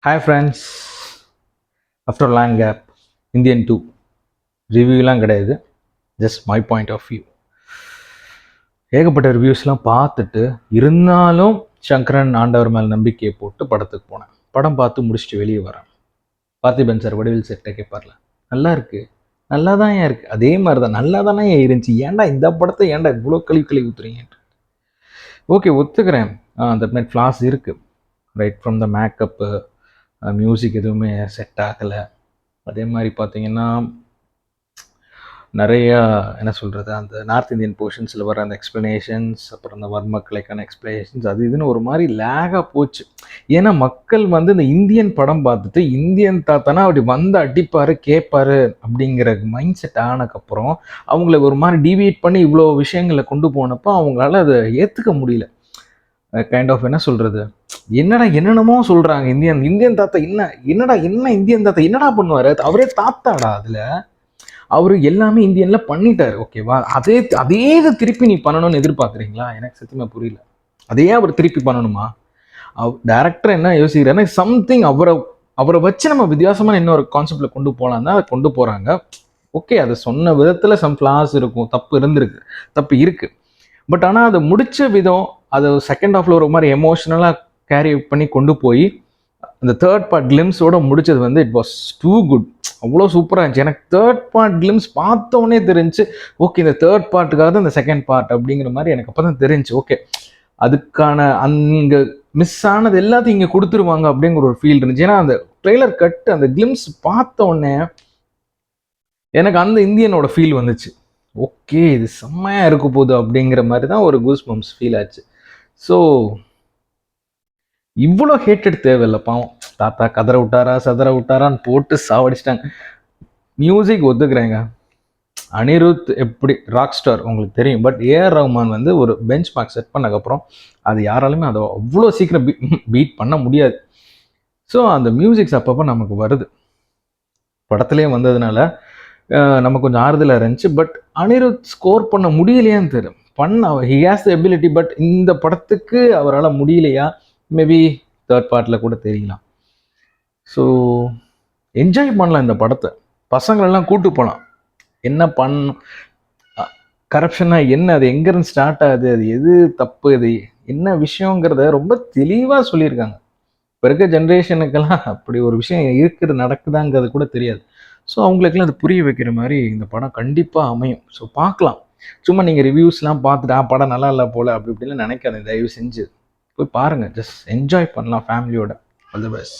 Hi friends, after long gap Indian 2 ரிவ்யூலாம் கிடையாது, just my point of view. ஏகப்பட்ட ரிவ்யூஸ்லாம் பார்த்துட்டு இருந்தாலும் சங்கரன் ஆண்டவர் மேல் நம்பிக்கையை போட்டு படத்துக்கு போனேன். படம் பார்த்து முடிச்சுட்டு வெளியே வரேன். பார்த்திபன் சார் வடிவில் செட்டை கேட்பார்ல, நல்லா இருக்கு, நல்லா தான் ஏன் இருக்குது, அதே மாதிரி தான் நல்லா தானே ஏன் இருந்துச்சு, ஏன்டா இந்த படத்தை ஏன்டா இவ்வளோ கழுவி ஊற்றுறீங்க? ஓகே, ஒத்துக்கிறேன், அந்த மாதிரி ஃப்ளாஸ் இருக்குது. Right from the makeup, music எதுவுமே செட் ஆகலை. அதே மாதிரி பார்த்தீங்கன்னா நிறையா என்ன சொல்கிறது, அந்த நார்த் இந்தியன் போர்ஷன்ஸில் வர அந்த எக்ஸ்ப்ளனேஷன்ஸ், அப்புறம் அந்த வர்மக்கலைக்கான எக்ஸ்ப்ளனேஷன்ஸ், அது இதுன்னு ஒரு மாதிரி லேகாக போச்சு. ஏன்னா மக்கள் வந்து இந்த இந்தியன் படம் பார்த்துட்டு இந்தியன் தாத்தானா அப்படி வந்து அடிப்பார் கேட்பார் அப்படிங்கிற மைண்ட் செட் ஆனதுக்கப்புறம் அவங்கள ஒரு மாதிரி டிவியேட் பண்ணி இவ்வளோ விஷயங்களை கொண்டு போனப்போ அவங்களால அதை ஏற்றுக்க முடியல. கைண்ட் ஆஃப் என்ன சொல்கிறது, என்னடா என்னென்னமோ சொல்கிறாங்க, இந்தியன் தாத்தா என்ன இந்தியன் தாத்தா என்னடா பண்ணுவார், அவரே தாத்தாடா, அதில் அவர் எல்லாமே இந்தியனில் பண்ணிட்டார், ஓகேவா? அதே இதை திருப்பி நீ பண்ணணும்னு எதிர்பார்க்குறீங்களா? எனக்கு சத்தியமாக புரியல. அதையே அவர் திருப்பி பண்ணணுமா? டேரக்டர் என்ன யோசிக்கிறாருன்னா, சம்திங் அவரை வச்சு நம்ம வித்தியாசமான இன்னொரு கான்செப்டில் கொண்டு போகலாம் தான் அதை கொண்டு போகிறாங்க. ஓகே, அதை சொன்ன விதத்தில் சம் ஃப்ளாஸ் இருக்கும், தப்பு இருக்குது. பட் ஆனால் அதை முடித்த விதம், அதை செகண்ட் ஹாஃபில் ஒரு மாதிரி எமோஷ்னலாக கேரி பண்ணி கொண்டு போய் அந்த தேர்ட் பார்ட் கிளிம்ஸோட முடிச்சது வந்து இட் வாஸ் டூ குட். அவ்வளோ சூப்பராக இருந்துச்சு. எனக்கு தேர்ட் பார்ட் கிளிம்ஸ் பார்த்தோன்னே தெரிஞ்சு, ஓகே இந்த தேர்ட் பார்ட்டுக்காக தான் இந்த செகண்ட் பார்ட் அப்படிங்கிற மாதிரி எனக்கு அப்போ தான் தெரிஞ்சு. ஓகே, அதுக்கான அங்கே மிஸ் ஆனது எல்லாத்தையும் இங்கே கொடுத்துருவாங்க அப்படிங்கிற ஒரு ஃபீல் இருந்துச்சு. ஏன்னா அந்த ட்ரெய்லர் கட்டு அந்த கிளிம்ஸ் பார்த்தோன்னே எனக்கு அந்த இந்தியனோட ஃபீல் வந்துச்சு. ஓகே, இது செம்மையாக இருக்க போகுது அப்படிங்கிற மாதிரி தான் ஒரு கூஸ் பம்ப்ஸ் ஃபீல் ஆச்சு. ஸோ இவ்வளோ ஹேட்டட் தேவையில்லை, பாவம் தாத்தா கதற விட்டாரா சதற விட்டாரான்னு போட்டு சாவடிச்சிட்டாங்க. மியூசிக் ஒத்துக்கிறேங்க, அனிருத் எப்படி ராக் ஸ்டார் உங்களுக்கு தெரியும். பட் ஏஆர் ரஹ்மான் வந்து ஒரு பெஞ்ச் மார்க் செட் பண்ணக்கப்புறம் அது யாராலுமே அதை அவ்வளோ சீக்கிரம் பீட் பண்ண முடியாது. ஸோ அந்த மியூசிக்ஸ் அப்பப்போ நமக்கு வருது, படத்துலேயே வந்ததுனால நமக்கு கொஞ்சம் ஆறுதலாக இருந்துச்சு. பட் அனிருத் ஸ்கோர் பண்ண முடியலையான்னு தெரியும், he has the ability. But இந்த படத்துக்கு அவரால் முடியலையா, மேபி தேர்ட் பார்ட்டில் கூட தெரியலாம். ஸோ என்ஜாய் பண்ணலாம் இந்த படத்தை, பசங்களெல்லாம் கூட்டு போகலாம். என்ன பண்ணும், கரப்ஷனா என்ன, அது எங்கேருந்து ஸ்டார்ட் ஆகுது, அது எது தப்பு, இது என்ன விஷயங்கிறத ரொம்ப தெளிவாக சொல்லியிருக்காங்க. இப்போ இருக்க ஜென்ரேஷனுக்கெல்லாம் அப்படி ஒரு விஷயம் இருக்குது நடக்குதாங்கிறது கூட தெரியாது. ஸோ அவங்களுக்கெல்லாம் அது புரிய வைக்கிற மாதிரி இந்த படம் கண்டிப்பாக அமையும். ஸோ பார்க்கலாம். சும்மா நீங்கள் ரிவ்யூஸ்லாம் பார்த்துட்டு படம் நல்லா இல்லை போல் அப்படி இப்படிலாம் நினைக்காது, தயவு செஞ்சு போய் பாருங்கள். ஜஸ்ட் என்ஜாய் பண்ணலாம் ஃபேமிலியோட. All the best.